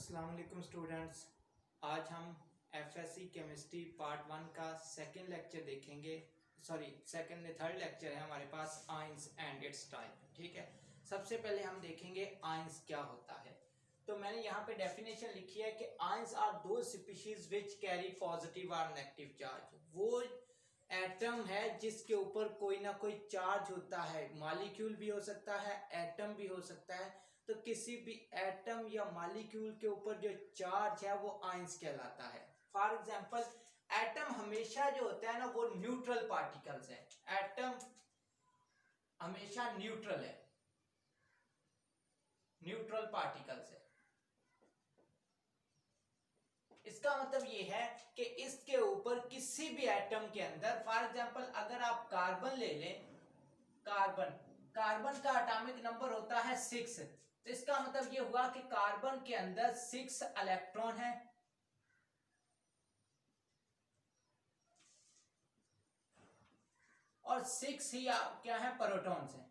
अस्सलाम वालेकुम स्टूडेंट्स। आज हम एफएससी केमिस्ट्री पार्ट 1 का सेकंड लेक्चर देखेंगे। थर्ड लेक्चर है हमारे पास, आयंस एंड इट्स टाइप। ठीक है, सबसे पहले हम देखेंगे आयंस क्या होता है। तो मैंने यहाँ पे डेफिनेशन लिखी है कि आयंस आर दो स्पीशीज विच कैरी पॉजिटिव और नेगेटिव चार्ज। वो एटम है जिसके ऊपर कोई ना कोई चार्ज होता है, मॉलिक्यूल भी हो सकता है, एटम भी हो सकता है। तो किसी भी एटम या मॉलिक्यूल के ऊपर जो चार्ज है वो आयंस कहलाता है। फॉर एग्जांपल, एटम हमेशा जो होता है ना वो न्यूट्रल पार्टिकल्स है। एटम हमेशा न्यूट्रल है, न्यूट्रल पार्टिकल्स है। इसका मतलब ये है कि इसके ऊपर किसी भी एटम के अंदर, फॉर एग्जांपल अगर आप कार्बन ले लें, कार्बन का एटॉमिक नंबर होता है 6। तो इसका मतलब ये हुआ कि कार्बन के अंदर 6 इलेक्ट्रॉन है और 6 ही क्या है, प्रोटॉन्स है।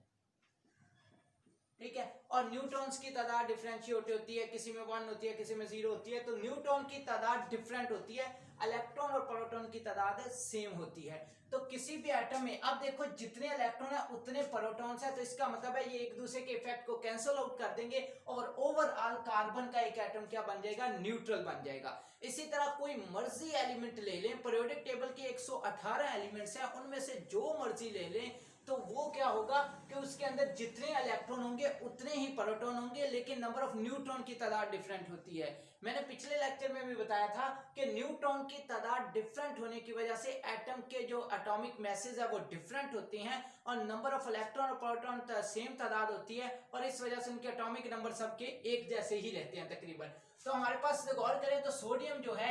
ठीक है, और न्यूट्रॉन्स की तादाद डिफरेंशिएट होती है, किसी में 1 होती है, किसी में 0 होती है। तो न्यूट्रॉन की तादाद डिफरेंट होती है, इलेक्ट्रॉन और प्रोटॉन की तादाद सेम होती है। तो किसी भी एटम में अब देखो जितने इलेक्ट्रॉन है उतने प्रोटॉन्स है। तो इसका मतलब है ये एक दूसरे के इफेक्ट को कैंसिल आउट कर देंगे और ओवरऑल कार्बन का एक एटम क्या बन जाएगा, न्यूट्रल बन जाएगा। इसी तरह कोई मर्जी एलिमेंट ले लें, पीरियोडिक टेबल के 118 एलिमेंट्स हैं, उनमें से जो मर्जी ले लें, तो वो क्या होगा कि उसके अंदर जितने इलेक्ट्रॉन होंगे उतने ही प्रोटॉन होंगे, लेकिन नंबर ऑफ न्यूट्रॉन की तादाद डिफरेंट होती है। मैंने पिछले लेक्चर में भी बताया था कि न्यूट्रॉन की तादाद डिफरेंट होने की वजह से एटम के जो एटॉमिक मैसेज है वो डिफरेंट होते हैं और नंबर ऑफ इलेक्ट्रॉन और प्रोटॉन सेम तादाद होती है और इस वजह से उनके एटॉमिक नंबर सबके एक जैसे ही रहते हैं तकरीबन। तो हमारे पास गौर करें तो सोडियम जो है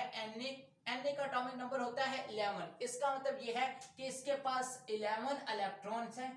Na का एटॉमिक नंबर होता है 11। इसका मतलब यह है कि इसके पास 11 इलेक्ट्रॉन्स हैं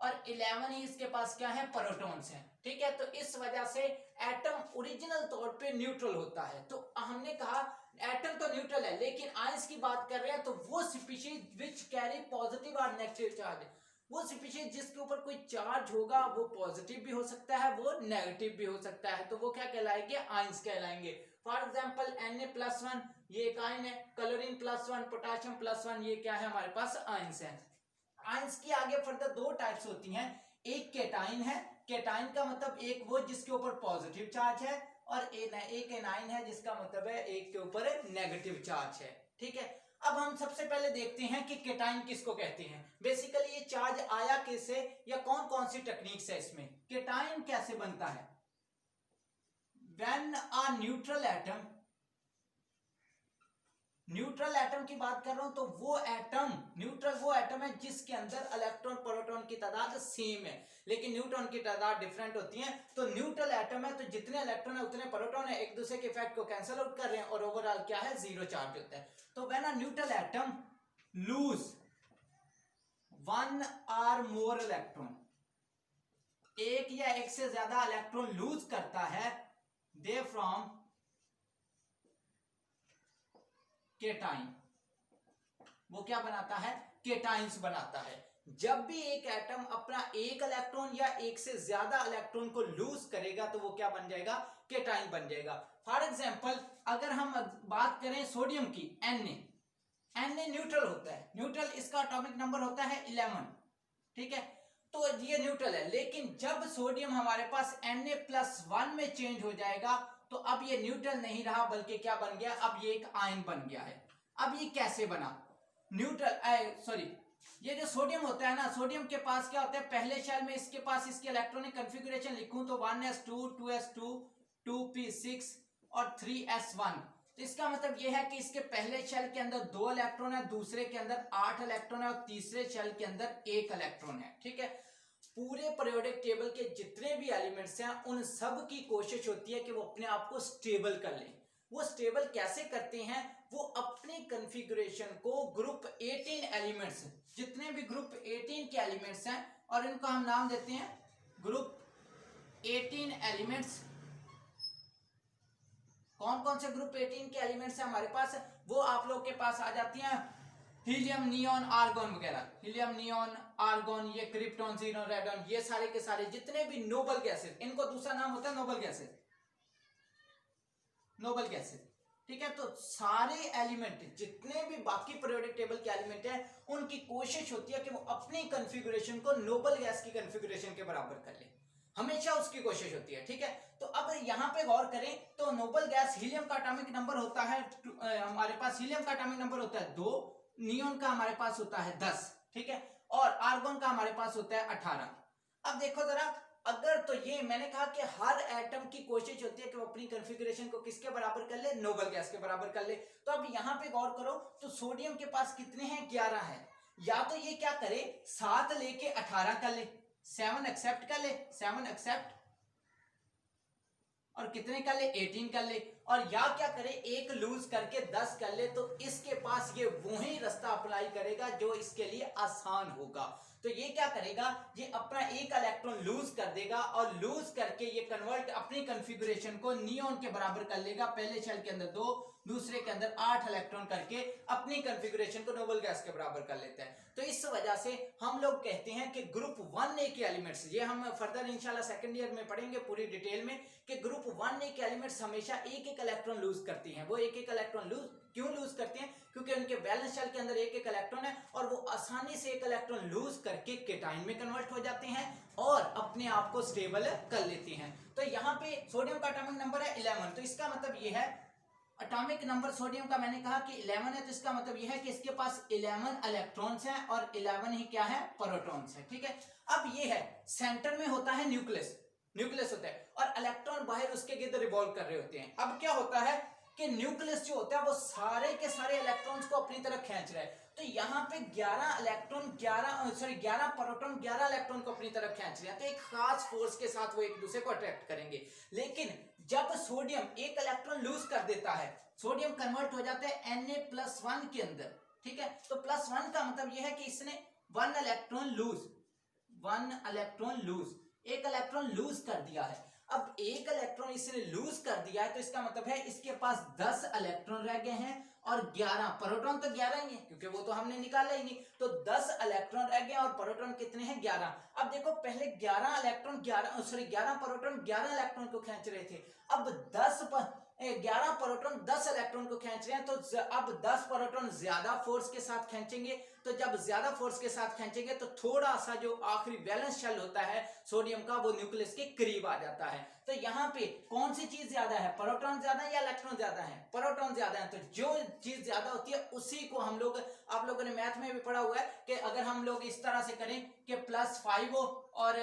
और 11 ही इसके पास क्या है, प्रोटॉन्स हैं। ठीक है, तो इस वजह से एटम ओरिजिनल तौर पे न्यूट्रल होता है। तो हमने कहा एटम तो न्यूट्रल है, लेकिन आयंस की बात कर रहे हैं तो वो स्पीशीज विच कैरी पॉजिटिव और नेगेटिव चार्ज, वो स्पीशीज जिसके ऊपर कोई चार्ज होगा वो पॉजिटिव भी हो सकता है, वो नेगेटिव भी हो सकता है। तो वो क्या कहलाएंगे, आयंस कहलाएंगे। फॉर एग्जाम्पल Na+1 ये एक आयन है, क्लोरीन +1, पोटेशियम +1 ये क्या है, हमारे पास आयंस है। आयंस की आगे फर्दर दो टाइप्स होती हैं। एक केटाइन है, केटाइन का मतलब एक वो जिसके ऊपर पॉजिटिव चार्ज है, और एक एनाइन है जिसका मतलब है एक के ऊपर नेगेटिव चार्ज है। ठीक है, अब हम सबसे पहले देखते हैं कि केटाइन किसको कहते हैं। बेसिकली ये चार्ज आया किससे या कौन कौन सी टेक्निक्स है इसमें। केटाइन कैसे बनता है, when a neutral atom, neutral atom की बात कर रहा हूं तो वो एटम न्यूट्रल वो एटम है जिसके अंदर इलेक्ट्रॉन प्रोटॉन की तादाद सेम है, लेकिन न्यूट्रॉन की तादाद डिफरेंट होती है। तो न्यूट्रल एटम है तो जितने इलेक्ट्रॉन है उतने प्रोटॉन है, एक दूसरे के इफेक्ट को कैंसिल आउट कर रहे हैं और ओवरऑल क्या है, 0 चार्ज होता है। तो when a neutral atom lose 1 or more electron, एक या एक से ज्यादा इलेक्ट्रॉन लूज करता है, दे फ्रॉम केटाइन, वो क्या बनाता है, केटाइंस बनाता है। जब भी एक एटम अपना एक इलेक्ट्रॉन या एक से ज्यादा इलेक्ट्रॉन को लूज करेगा तो वो क्या बन जाएगा, केटाइन बन जाएगा। फॉर एग्जांपल अगर हम बात करें सोडियम की, Na न्यूट्रल होता है, न्यूट्रल इसका एटॉमिक नंबर होता है 11। ठीक है, तो ये न्यूट्रल है, लेकिन जब सोडियम हमारे पास Na+1 में चेंज हो जाएगा तो अब ये न्यूट्रल नहीं रहा बल्कि क्या बन गया, अब ये एक आयन बन गया है। अब ये कैसे बना, ये जो सोडियम होता है ना, सोडियम के पास क्या होता है, पहले शेल में इसके पास इसकी इलेक्ट्रॉनिक कॉन्फ़िगरेशन लिखूं तो 1s2 2s2 2p6 और 3s1। तो इसका मतलब यह है कि इसके पहले शेल के अंदर 2 इलेक्ट्रॉन है, दूसरे के अंदर 8 इलेक्ट्रॉन है और तीसरे शेल के अंदर 1 इलेक्ट्रॉन है। ठीक है, पूरे पीरियोडिक टेबल के जितने भी एलिमेंट्स हैं उन सब की कोशिश होती है कि वो अपने आप को स्टेबल कर लें। वो स्टेबल कैसे करते हैं, वो अपने कॉन्फ़िगरेशन को ग्रुप 18 एलिमेंट्स, जितने भी ग्रुप 18 के एलिमेंट्स हैं, और इनको हम नाम देते हैं ग्रुप 18 एलिमेंट्स। कौन कौन से ग्रुप 18 के एलिमेंट्स हैं हमारे पास, वो आप लोग के पास आ जाती हैं, हीलियम, नियॉन, आर्गॉन वगैरह। हीलियम, नियॉन, आर्गॉन, ये क्रिप्टॉन, जीनॉन, रेडॉन, ये सारे के सारे जितने भी नोबल गैसेस, इनको दूसरा नाम होता है नोबल गैसेस। Noble gases. ठीक है, तो सारे एलिमेंट जितने भी बाकी पीरियोडिक टेबल के एलिमेंट हैं उनकी कोशिश होती है कि वो अपनी कॉन्फ़िगरेशन को नोबल गैस की कॉन्फ़िगरेशन के बराबर कर ले, हमेशा उसकी कोशिश होती है। ठीक है, तो अब यहाँ पे गौर करें तो नोबल गैस हीलियम का एटॉमिक नंबर होता है हमारे पास हीलियम का एटॉमिक नंबर होता है 2, नियोन का हमारे पास होता है 10, ठीक है, और आर्गन का हमारे पास होता है 18। अब देखो जरा, अगर तो ये मैंने कहा कि हर एटम की कोशिश होती है कि वो अपनी कॉन्फ़िगरेशन को किसके बराबर कर ले, नोबल गैस के बराबर कर ले। तो अब यहाँ पे गौर करो तो सोडियम के पास कितने हैं, 11 है। या तो ये क्या करे 7 लेके 18 कर ले, 7 एक्सेप्ट कर ले, 7 एक्सेप्ट, और कितने कर ले 18 कर ले, और या क्या करे एक लूज करके 10 कर ले। तो इसके पास ये वही रास्ता अप्लाई करेगा जो इसके लिए आसान होगा। तो ये क्या करेगा, ये अपना एक इलेक्ट्रॉन लूज कर देगा और लूज करके ये कन्वर्ट अपनी कॉन्फ़िगरेशन को नियोन के बराबर कर लेगा। पहले शेल के अंदर 2, दूसरे के अंदर 8 इलेक्ट्रॉन करके अपनी कॉन्फ़िगरेशन को नोबल गैस के बराबर कर लेता है। तो इस वजह से हम लोग कहते हैं कि ग्रुप 1A के एलिमेंट्स, ये हम फर्दर इंशाल्लाह सेकंड ईयर में पढ़ेंगे पूरी डिटेल में, कि ग्रुप 1A के एलिमेंट्स हमेशा एक एक इलेक्ट्रॉन लूज करती हैं। वो एक एक इलेक्ट्रॉन लूज क्यों लूज करते हैं, क्योंकि उनके वैलेंस शेल के अंदर एक एक इलेक्ट्रॉन है और वो आसानी से एक इलेक्ट्रॉन लूज करके केटाइन में कन्वर्ट हो जाते हैं और अपने आप को स्टेबल कर लेते हैं। तो यहाँ पे सोडियम का एटॉमिक नंबर है 11, तो इसका मतलब ये है एटॉमिक नंबर सोडियम का मैंने कहा कि 11 है, तो इसका मतलब यह है कि इसके पास 11 इलेक्ट्रॉन्स हैं और 11 ही क्या है, प्रोटॉन्स है। ठीक है, अब ये है सेंटर में होता है न्यूक्लियस, न्यूक्लियस होता है और इलेक्ट्रॉन बाहर उसके गिर्द रिवॉल्व कर रहे होते हैं। अब क्या होता है कि न्यूक्लियस जो होता है वो सारे के सारे इलेक्ट्रॉन्स को अपनी तरफ खींच रहा है। तो यहाँ पे 11 इलेक्ट्रॉन 11 प्रोटॉन 11 इलेक्ट्रॉन को अपनी तरफ खींच रहे हैं, तो एक खास फोर्स के साथ वो एक दूसरे को अट्रैक्ट करेंगे। लेकिन जब सोडियम एक इलेक्ट्रॉन लूज कर देता है, सोडियम कन्वर्ट हो जाता है Na+1 के अंदर। ठीक है, तो +1 का मतलब यह है कि इसने 1 इलेक्ट्रॉन लूज, एक इलेक्ट्रॉन लूज कर दिया है। अब एक इलेक्ट्रॉन इसने लूज कर दिया है, तो इसका मतलब है इसके पास 10 इलेक्ट्रॉन रह गए हैं और 11 प्रोटॉन तो 11 ही है क्योंकि वो तो हमने निकाला ही नहीं। तो 10 इलेक्ट्रॉन रह गए और प्रोटॉन कितने हैं, 11। अब देखो पहले 11 इलेक्ट्रॉन 11 प्रोटॉन 11 इलेक्ट्रॉन को खींच रहे थे, अब 11 प्रोटॉन 10 इलेक्ट्रॉन को खींच रहे हैं। तो अब 10 प्रोटॉन ज्यादा फोर्स के साथ खींचेंगे, तो जब ज्यादा फोर्स के साथ खींचेंगे तो थोड़ा सा जो आखिरी वैलेंस शेल होता है सोडियम का वो न्यूक्लियस के करीब आ जाता है। तो यहाँ पे कौन सी चीज ज्यादा है, प्रोटॉन ज्यादा है या इलेक्ट्रॉन ज्यादा है, प्रोटॉन ज्यादा है। तो जो चीज ज्यादा होती है उसी को हम लोग, आप लोगों ने मैथ में भी पढ़ा हुआ है कि अगर हम लोग इस तरह से करें कि +5 हो और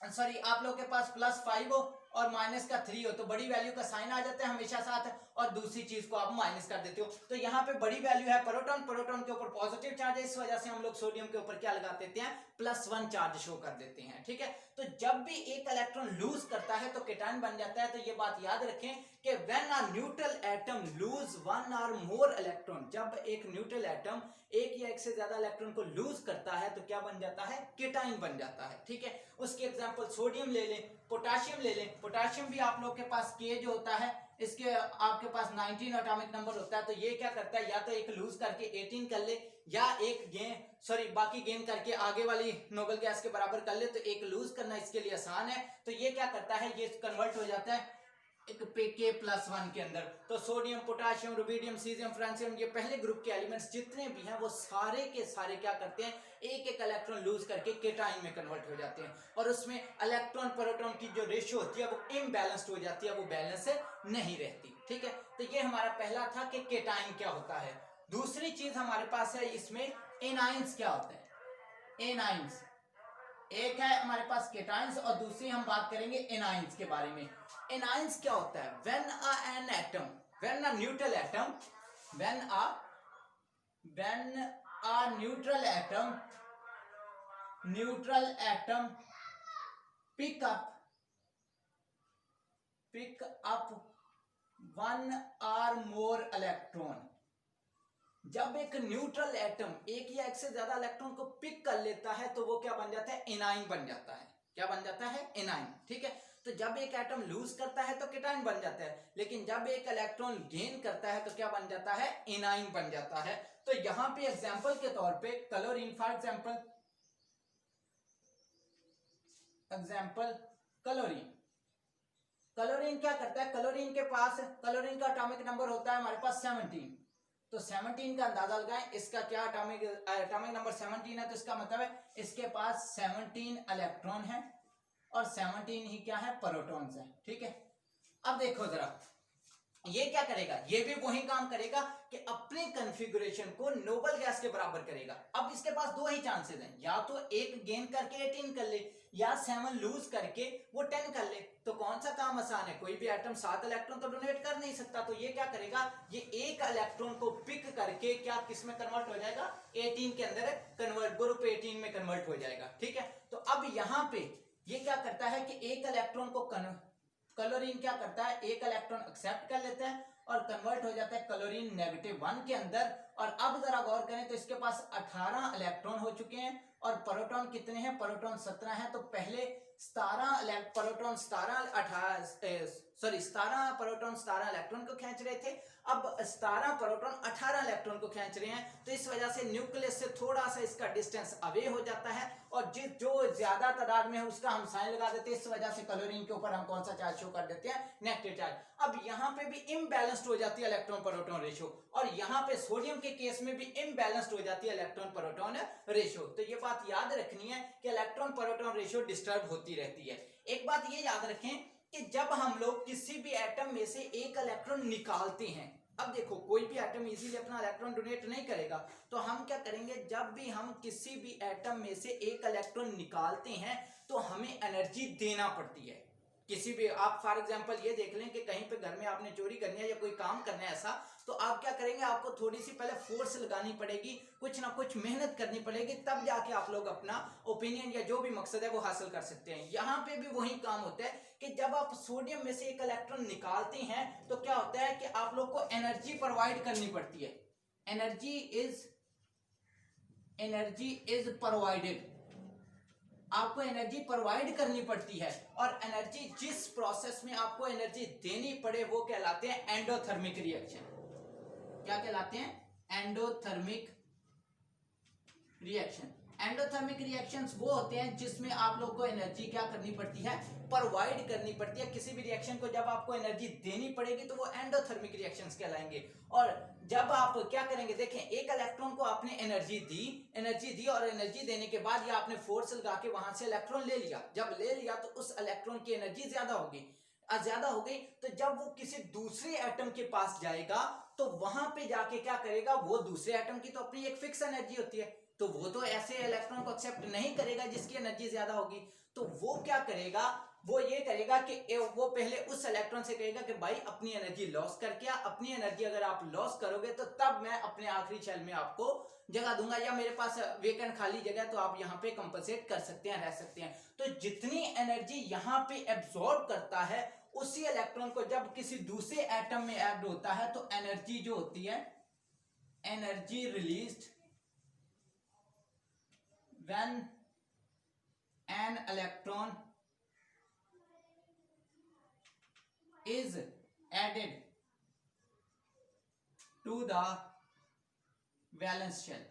सॉरी आप लोग के पास +5 हो और -3 हो, तो बड़ी वैल्यू का साइन आ जाता है हमेशा साथ और दूसरी चीज को आप माइनस कर देते हो। तो यहाँ पे बड़ी वैल्यू है प्रोटॉन, प्रोटॉन के ऊपर पॉजिटिव चार्ज है, इस वजह से हम लोग सोडियम के ऊपर क्या लगा देते हैं, +1 चार्ज शो कर देते हैं। ठीक है, तो जब भी एक इलेक्ट्रॉन लूज करता है तो केटायन बन जाता है। तो ये बात याद रखें कि when a neutral atom lose 1 or more electron, जब एक न्यूट्रल एटम एक या एक से ज्यादा इलेक्ट्रॉन को लूज करता है तो क्या बन जाता है, केटायन बन जाता है। ठीक है, उसके एग्जांपल सोडियम ले लें, पोटेशियम ले लें। पोटेशियम भी आप लोग के पास के जो होता है इसके आपके पास 19 एटॉमिक नंबर होता है। तो ये क्या करता है, या तो एक लूज करके 18 कर ले या एक बाकी गेन करके आगे वाली नोबल गैस के बराबर कर ले। तो एक लूज करना इसके लिए आसान है, तो ये क्या करता है, ये कन्वर्ट हो जाता है एक K+1 के अंदर। तो sodium, potassium, rubidium, caesium, francium, ये पहले ग्रुप के एलिमेंट्स जितने भी हैं वो सारे के सारे क्या करते हैं, एक एक इलेक्ट्रॉन लूज करके केटाइन में कन्वर्ट हो जाते हैं और उसमें इलेक्ट्रॉन प्रोटॉन की जो रेशियो होती है वो इम्बैलेंस्ड हो जाती है, वो बैलेंस नहीं रहती। ठीक है, तो ये हमारा पहला था कि केटाइन क्या होता है। दूसरी चीज हमारे पास है इसमें एनाइंस क्या होता है। एनाइंस एक है हमारे पास केटाइंस और दूसरी हम बात करेंगे एनाइंस के बारे में। एनाइंस क्या होता है, when a neutral atom pick up 1 or more electron. जब एक न्यूट्रल एटम एक या एक से ज्यादा इलेक्ट्रॉन को पिक कर लेता है तो वो क्या बन जाता है, एनाइन बन जाता है। क्या बन जाता है, एनाइन। ठीक है, तो जब एक एटम लूज करता है तो केटाइन बन जाता है, लेकिन जब एक इलेक्ट्रॉन गेन करता है तो क्या बन जाता है, एनाइन बन जाता है। तो यहां पे एग्जांपल के तौर पे chlorine, for example chlorine chlorine क्या करता है, क्लोरीन के पास क्लोरीन का एटॉमिक नंबर होता है हमारे पास 17, तो 17 का अंदाजा लगाएं, इसका क्या एटॉमिक नंबर 17 है, तो इसका मतलब है इसके पास 17 इलेक्ट्रॉन है और 17 ही क्या है, प्रोटॉन्स है। ठीक है, अब देखो जरा ये क्या करेगा, ये भी वही काम करेगा कि अपने कॉन्फ़िगरेशन को नोबल गैस के बराबर करेगा। अब इसके पास दो ही चांसेस हैं, या तो एक गेन करके 18 कर ले या 7 लूज करके वो 10 कर ले। तो कौन सा काम आसान है, कोई भी एटम 7 इलेक्ट्रॉन तो डोनेट कर नहीं सकता, तो ये क्या करेगा, ये एक इलेक्ट्रॉन को पिक करके क्या किस में कन्वर्ट हो जाएगा, 18 के अंदर कन्वर्ट, ग्रुप 18 में कन्वर्ट हो जाएगा। ठीक है, तो अब यहां पे ये क्या करता है कि एक इलेक्ट्रॉन को क्लोरीन क्या करता है, एक इलेक्ट्रॉन एक्सेप्ट कर लेता है और कन्वर्ट हो जाता है क्लोरीन -1 के अंदर। और अब जरा गौर करें तो इसके पास 18 इलेक्ट्रॉन हो चुके हैं और प्रोटॉन कितने हैं, प्रोटॉन 17 है। तो पहले 17 प्रोटॉन 17 इलेक्ट्रॉन को खींच रहे थे, अब 17 प्रोटॉन 18 इलेक्ट्रॉन को खींच रहे हैं। तो इस वजह से न्यूक्लियस से थोड़ा सा इसका डिस्टेंस अवे हो जाता है और जो ज्यादा तादाद में है उसका हम साइन लगा देते हैं। इस वजह से क्लोरीन के ऊपर हम कौन सा चार्ज शो कर देते हैं, नेगेटिव चार्ज। अब यहाँ पे भी इम्बैलेंस्ड हो जाती है इलेक्ट्रॉन प्रोटॉन रेशियो, और यहाँ पे सोडियम के केस में भी इम्बैलेंस्ड हो जाती है इलेक्ट्रॉन प्रोटॉन रेशियो। तो ये बात याद रखनी है कि इलेक्ट्रॉन प्रोटॉन रेशियो डिस्टर्ब होती रहती है। एक बात ये याद रखें कि जब हम लोग किसी भी एटम में से एक इलेक्ट्रॉन निकालते हैं, अब देखो कोई भी एटम इजीली अपना इलेक्ट्रॉन डोनेट नहीं करेगा, तो हम क्या करेंगे, जब भी हम किसी भी एटम में से एक इलेक्ट्रॉन निकालते हैं तो हमें एनर्जी देना पड़ती है। किसी भी, आप फॉर एग्जांपल ये देख लें कि कहीं पे घर में आपने चोरी करनी है या कोई काम करना है ऐसा, तो आप क्या करेंगे, आपको थोड़ी सी पहले फोर्स लगानी पड़ेगी, कुछ ना कुछ मेहनत करनी पड़ेगी, तब जाके आप लोग अपना ओपिनियन या जो भी मकसद है वो हासिल कर सकते हैं। यहाँ पे भी वही काम होता है कि जब आप सोडियम में से एक इलेक्ट्रॉन निकालते हैं तो क्या होता है कि आप लोग को एनर्जी प्रोवाइड करनी पड़ती है। एनर्जी इज प्रोवाइडेड, आपको एनर्जी प्रोवाइड करनी पड़ती है, और एनर्जी जिस प्रोसेस में आपको एनर्जी देनी पड़े वो कहलाते हैं एंडोथर्मिक रिएक्शन। क्या कहलाते हैं, एंडोथर्मिक रिएक्शन। एंडोथर्मिक रिएक्शंस वो होते हैं जिसमें आप लोग को एनर्जी क्या करनी पड़ती है, प्रोवाइड करनी पड़ती है। किसी भी रिएक्शन को जब आपको एनर्जी देनी पड़ेगी तो वो एंडोथर्मिक रिएक्शंस कहलाएंगे। और जब आप क्या करेंगे, देखें एक इलेक्ट्रॉन को आपने एनर्जी दी और एनर्जी देने के बाद या आपने फोर्स लगा के वहां से इलेक्ट्रॉन ले लिया, जब ले लिया तो उस इलेक्ट्रॉन की एनर्जी ज्यादा हो गई, तो जब वो किसी दूसरे एटम के पास जाएगा तो वहां पे जाके क्या करेगा, वो दूसरे एटम की तो अपनी एक फिक्स एनर्जी होती है, तो वो तो ऐसे इलेक्ट्रॉन को एक्सेप्ट नहीं करेगा जिसकी एनर्जी ज्यादा होगी। तो वो क्या करेगा, वो ये करेगा कि वो पहले उस इलेक्ट्रॉन से कहेगा कि भाई अपनी एनर्जी लॉस करके आ, अपनी एनर्जी अगर आप लॉस करोगे तो तब मैं अपने आखिरी शेल में आपको जगह दूंगा, या मेरे पास वेकेंट खाली जगह तो आप यहाँ पे कंपनसेट कर सकते हैं, रह सकते हैं। तो जितनी एनर्जी यहाँ पे एब्सॉर्ब करता है उसी इलेक्ट्रॉन को जब किसी दूसरे एटम में ऐड होता है तो एनर्जी जो होती है, energy released when an electron is added to the valence shell।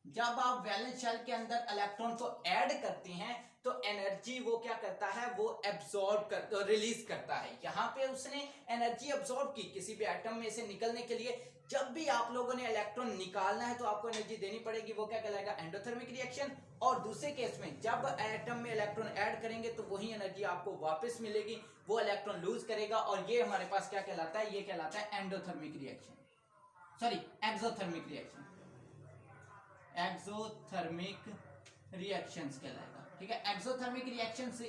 जब आप वैलेंस शेल के अंदर इलेक्ट्रॉन को ऐड करते हैं तो एनर्जी वो क्या करता है, वो एब्सॉर्ब कर रिलीज करता है। यहां पे उसने एनर्जी एब्सॉर्ब की किसी भी एटम में से निकलने के लिए। जब भी आप लोगों ने इलेक्ट्रॉन निकालना है तो आपको एनर्जी देनी पड़ेगी, वो क्या कहलाएगा, एंडोथर्मिक रिएक्शन। और दूसरे केस में जब एटम में इलेक्ट्रॉन ऐड करेंगे तो वही एनर्जी आपको वापस मिलेगी, वो इलेक्ट्रॉन लूज करेगा, और ये हमारे पास क्या कहलाता है, ये कहलाता है endothermic reaction, sorry exothermic reaction, exothermic reactions कहलाएगा। ठीक है, एक्सोथर्मिक रिएक्शंस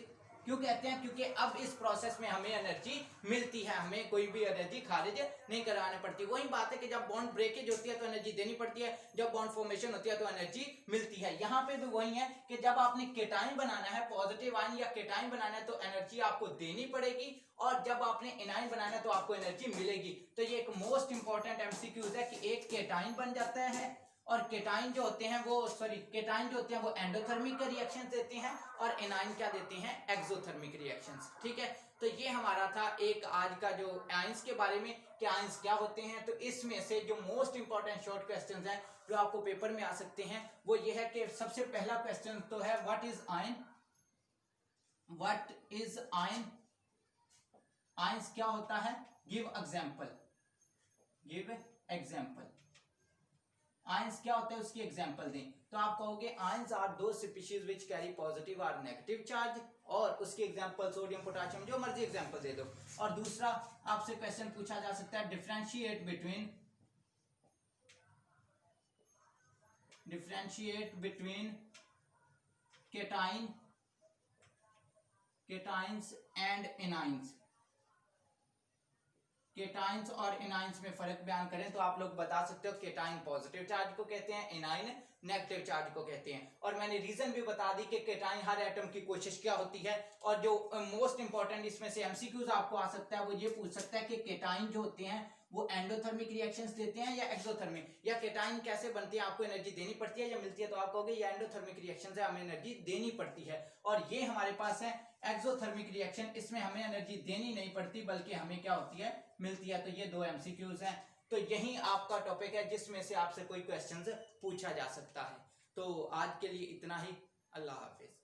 क्यों कहते हैं, क्योंकि अब इस प्रोसेस में हमें एनर्जी मिलती है, हमें कोई भी एनर्जी खारिज नहीं करानी पड़ती। वही बात है कि जब बॉन्ड ब्रेकेज होती है तो एनर्जी देनी पड़ती है, जब बॉन्ड फॉर्मेशन होती है तो एनर्जी मिलती है। यहाँ पे भी वही है कि जब आपने केटाइन बनाना है, पॉजिटिव आयन या केटाइन बनाना है तो एनर्जी आपको देनी पड़ेगी, और जब आपने एनाइन बनाना है तो आपको एनर्जी मिलेगी। तो ये एक मोस्ट इंपॉर्टेंट एमसीक्यूज है कि एक केटाइन बन जाता है, और केटाइन जो होते हैं वो एंडोथर्मिक रिएक्शंस देते हैं, और एनाइन क्या देते हैं, एक्सोथर्मिक रिएक्शंस। ठीक है, तो ये हमारा था एक आज का जो आयंस के बारे में कि आयंस क्या होते हैं। तो इसमें से जो मोस्ट इंपॉर्टेंट शॉर्ट क्वेश्चंस हैं जो आपको पेपर में आ सकते हैं वो ये है कि सबसे पहला क्वेश्चन तो है what is ion, what is ion, ions क्या होता है, give example, give example, ions क्या होता है उसकी एग्जांपल दें। तो आप कहोगे आयंस आर दो स्पीशीज विच कैरी पॉजिटिव और नेगेटिव चार्ज, और उसकी एग्जांपल सोडियम पोटेशियम जो मर्जी एग्जांपल दे दो। और दूसरा आपसे क्वेश्चन पूछा जा सकता है differentiate between cations and anions, cations और एनाइंस में फर्क बयान करें तो आप लोग बता सकते हो केटाइन पॉजिटिव चार्ज को कहते हैं, एनाइन नेगेटिव चार्ज को कहते हैं। और मैंने रीजन भी बता दी कि केटाइन हर एटम की कोशिश क्या होती है। और जो मोस्ट इंपॉर्टेंट इसमें से एमसीक्यूज आपको आ सकता है वो ये पूछ सकता है कि केटाइन जो होते हैं वो एंडोथर्मिक रिएक्शंस देते हैं या एक्सोथर्मिक, या केटाइन कैसे बनती है, आपको एनर्जी देनी पड़ती है या मिलती है, तो आप कहोगे ये एंडोथर्मिक रिएक्शंस है, हमें एनर्जी देनी पड़ती है। और ये हमारे पास है एक्सोथर्मिक रिएक्शन, इसमें हमें एनर्जी देनी नहीं पड़ती बल्कि हमें क्या होती है, मिलती है। तो ये दो एमसीक्यूज हैं। तो यही आपका टॉपिक है जिसमें से आपसे कोई क्वेश्चंस पूछा जा सकता है। तो आज के लिए इतना ही, अल्लाह हाफिज।